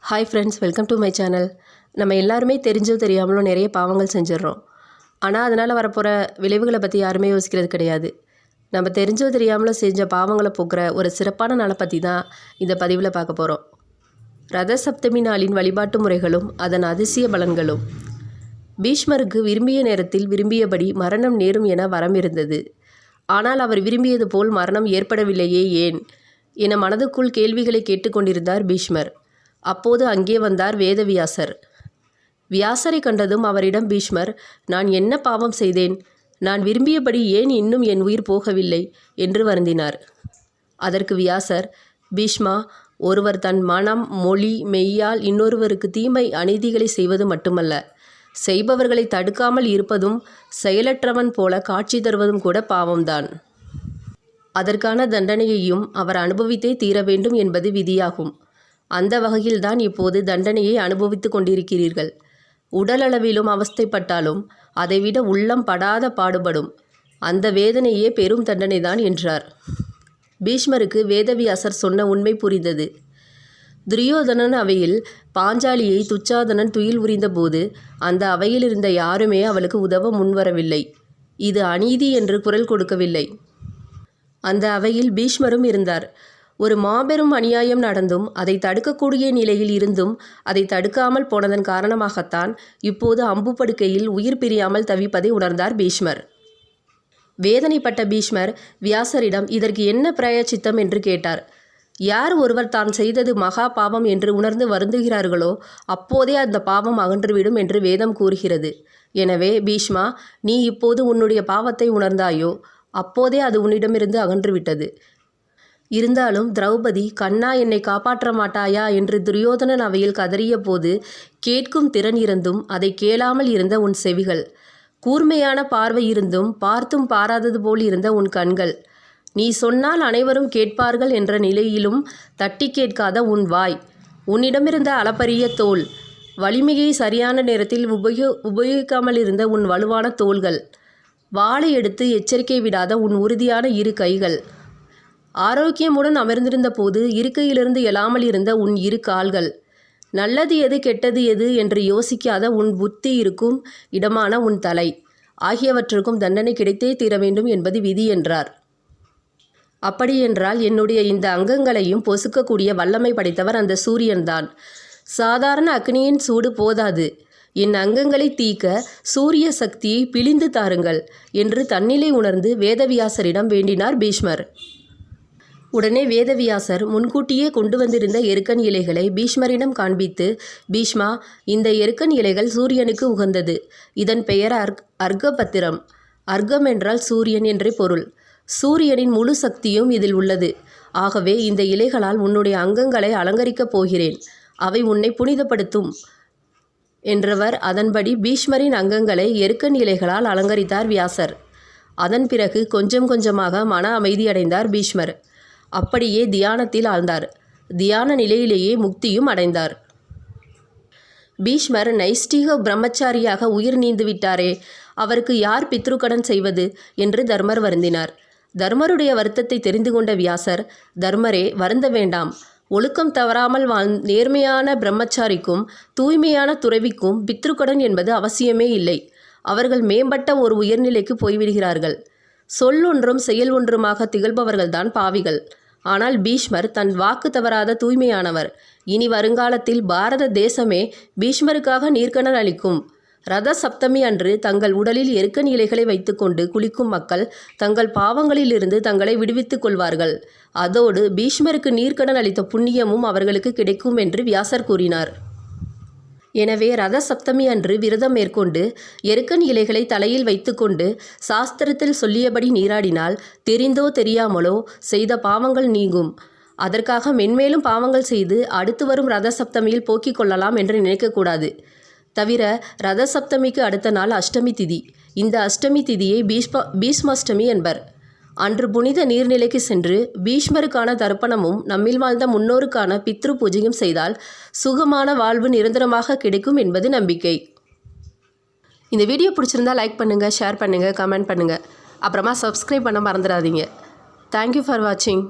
Hi friends, welcome to my channel. நம்ம எல்லாருமே தெரிஞ்சோ தெரியாமலோ நிறைய பாவங்கள் செஞ்சிடறோம். ஆனால் அதனால் வரப்போகிற விளைவுகளை பற்றி யாருமே யோசிக்கிறது கிடையாது. நம்ம தெரிஞ்சோ தெரியாமலோ செஞ்ச பாவங்களை போக்குற ஒரு சிறப்பான நாளை பற்றி தான் இந்த பதிவில் பார்க்க போகிறோம். ரத சப்தமி நாளின் வழிபாட்டு முறைகளும் அதன் அதிசய பலன்களும். பீஷ்மருக்கு விரும்பிய நேரத்தில் விரும்பியபடி மரணம் நேரும் என வரம் இருந்தது. ஆனால் அவர் விரும்பியது போல் மரணம் ஏற்படவில்லையே ஏன் என மனதுக்குள் கேள்விகளை கேட்டுக்கொண்டிருந்தார் பீஷ்மர். அப்போது அங்கே வந்தார் வேதவியாசர். வியாசரை கண்டதும் அவரிடம் பீஷ்மர், நான் என்ன பாவம் செய்தேன்? நான் விரும்பியபடி ஏன் இன்னும் என் உயிர் போகவில்லை என்று வருந்தினார். அதற்கு வியாசர், பீஷ்மா, ஒருவர் தன் மனம், மொழி, மெய்யால் இன்னொருவருக்கு தீமை அநீதிகளை செய்வது மட்டுமல்ல, செய்பவர்களை தடுக்காமல் இருப்பதும் செயலற்றவன் போல காட்சி தருவதும் கூட பாவம்தான். அதற்கான தண்டனையையும் அவர் அனுபவித்தே தீர வேண்டும் என்பது விதியாகும். அந்த வகையில்தான் இப்போது தண்டனையை அனுபவித்து கொண்டிருக்கிறீர்கள். உடலளவிலும் அவஸ்தைப்பட்டாலும் அதைவிட உள்ளம் படாத பாடுபடும். அந்த வேதனையே பெரும் தண்டனைதான் என்றார். பீஷ்மருக்கு வேதவியாசர் சொன்ன உண்மை புரிந்தது. துரியோதனன் அவையில் பாஞ்சாலியை துச்சாதனன் துயில் உரிந்தபோது அந்த அவையில் இருந்த யாருமே அவளுக்கு உதவ முன்வரவில்லை. இது அநீதி என்று குரல் கொடுக்கவில்லை. அந்த அவையில் பீஷ்மரும் இருந்தார். ஒரு மாபெரும் அநியாயம் நடந்தும் அதை தடுக்கக்கூடிய நிலையில் இருந்தும் அதை தடுக்காமல் போனதன் காரணமாகத்தான் இப்போது அம்பு படுக்கையில் உயிர் பிரியாமல் தவிப்பதை உணர்ந்தார் பீஷ்மர். வேதனைப்பட்ட பீஷ்மர் வியாசரிடம் இதற்கு என்ன பிராயச்சித்தம் என்று கேட்டார். யார் ஒருவர் தான் செய்தது மகா பாவம் என்று உணர்ந்து வருந்துகிறார்களோ அப்போதே அந்த பாவம் அகன்றுவிடும் என்று வேதம் கூறுகிறது. எனவே பீஷ்மா, நீ இப்போது உன்னுடைய பாவத்தை உணர்ந்தாயோ அப்போதே அது உன்னிடமிருந்து அகன்றுவிட்டது. இருந்தாலும் திரௌபதி, கண்ணா, என்னை காப்பாற்ற மாட்டாயா என்று துரியோதனன் அவையில் கதறிய போது கேட்கும் திறன் இருந்தும் அதை கேளாமல் இருந்த உன் செவிகள், கூர்மையான பார்வை இருந்தும் பார்த்தும் பாராதது போல் இருந்த உன் கண்கள், நீ சொன்னால் அனைவரும் கேட்பார்கள் என்ற நிலையிலும் தட்டி கேட்காத உன் வாய், உன்னிடமிருந்த அளப்பரிய தோல், வலிமையை சரியான நேரத்தில் உபயோகிக்காமல் இருந்த உன் வலுவான தோள்கள், வாளை எடுத்து எச்சரிக்கை விடாத உன் உறுதியான இரு கைகள், ஆரோக்கியமுடன் அமர்ந்திருந்த போது இருக்கையிலிருந்து எழாமல் இருந்த உன் இரு கால்கள், நல்லது எது கெட்டது எது என்று யோசிக்காத உன் புத்தி இருக்கும் இடமான உன் தலை ஆகியவற்றுக்கும் தண்டனை கிடைத்தே தீர வேண்டும் என்பது விதி என்றார். அப்படியென்றால் என்னுடைய இந்த அங்கங்களையும் பொசுக்கக்கூடிய வல்லமை படைத்தவர் அந்த சூரியன்தான். சாதாரண அக்னியின் சூடு போதாது, என் அங்கங்களை தீக்க சூரிய சக்தியை பிழிந்து தாருங்கள் என்று தன்னிலை உணர்ந்து வேதவியாசரிடம் வேண்டினார் பீஷ்மர். உடனே வேதவியாசர் முன்கூட்டியே கொண்டு வந்திருந்த எருக்கன் இலைகளை பீஷ்மரிடம் காண்பித்து, பீஷ்மா, இந்த எருக்கன் இலைகள் சூரியனுக்கு உகந்தது. இதன் பெயர் அர்க்கபத்திரம். அர்க்கம் என்றால் சூரியன் என்றே பொருள். சூரியனின் முழு சக்தியும் இதில் உள்ளது. ஆகவே இந்த இலைகளால் உன்னுடைய அங்கங்களை அலங்கரிக்கப் போகிறேன். அவை உன்னை புனிதப்படுத்தும் என்றவர். அதன்படி பீஷ்மரின் அங்கங்களை எருக்கன் இலைகளால் அலங்கரித்தார் வியாசர். அதன் பிறகு கொஞ்சம் கொஞ்சமாக மன அமைதியடைந்தார் பீஷ்மர். அப்படியே தியானத்தில் ஆழ்ந்தார். தியான நிலையிலேயே முக்தியும் அடைந்தார். பீஷ்மர் நைஷ்டிக பிரம்மச்சாரியாக உயிர் நீந்து விட்டாரே, அவருக்கு யார் பித்ருக்கடன் செய்வது என்று தர்மர் வருந்தினார். தர்மருடைய வருத்தத்தை தெரிந்து கொண்ட வியாசர், தர்மரே, வருந்த வேண்டாம். ஒழுக்கம் தவறாமல் நேர்மையான பிரம்மச்சாரிக்கும் தூய்மையான துறவிக்கும் பித்ருக்கடன் என்பது அவசியமே இல்லை. அவர்கள் மேம்பட்ட ஒரு உயர்நிலைக்கு போய்விடுகிறார்கள். சொல்லொன்றும் செயல் ஒன்றுமாக திகழ்பவர்கள்தான் பாவிகள். ஆனால் பீஷ்மர் தன் வாக்கு தவறாத தூய்மையானவர். இனி வருங்காலத்தில் பாரத தேசமே பீஷ்மருக்காக நீர்க்கணல் அளிக்கும். ரத சப்தமி அன்று தங்கள் உடலில் எருக்கன் இலைகளை வைத்துக்கொண்டு குளிக்கும் மக்கள் தங்கள் பாவங்களிலிருந்து தங்களை விடுவித்துக் கொள்வார்கள். அதோடு பீஷ்மருக்கு நீர்க்கணல் அளித்த புண்ணியமும் அவர்களுக்கு கிடைக்கும் என்று வியாசர் கூறினார். எனவே ரத சப்தமி அன்று விரதம் மேற்கொண்டு எருக்கன் இலைகளை தலையில் வைத்துக்கொண்டு சாஸ்திரத்தில் சொல்லியபடி நீராடினால் தெரிந்தோ தெரியாமலோ செய்த பாவங்கள் நீங்கும். அதற்காக மென்மேலும் பாவங்கள் செய்து அடுத்து வரும் ரத சப்தமியில் போக்கிக் கொள்ளலாம் என்று நினைக்கக்கூடாது. தவிர ரத சப்தமிக்கு அடுத்த நாள் அஷ்டமி திதி. இந்த அஷ்டமி திதியை பீஷ்மாஷ்டமி என்பர். அன்று புனித நீர்நிலைக்கு சென்று பீஷ்மருக்கான தர்ப்பணமும் நம்மில் வாழ்ந்த முன்னோருக்கான பித்ரு பூஜையும் செய்தால் சுகமான வாழ்வு நிரந்தரமாக கிடைக்கும் என்பது நம்பிக்கை. இந்த வீடியோ பிடிச்சிருந்தா லைக் பண்ணுங்கள், ஷேர் பண்ணுங்கள், கமெண்ட் பண்ணுங்கள். அப்புறமா சப்ஸ்கிரைப் பண்ண மறந்துடாதீங்க. தேங்க்யூ ஃபார் வாட்சிங்.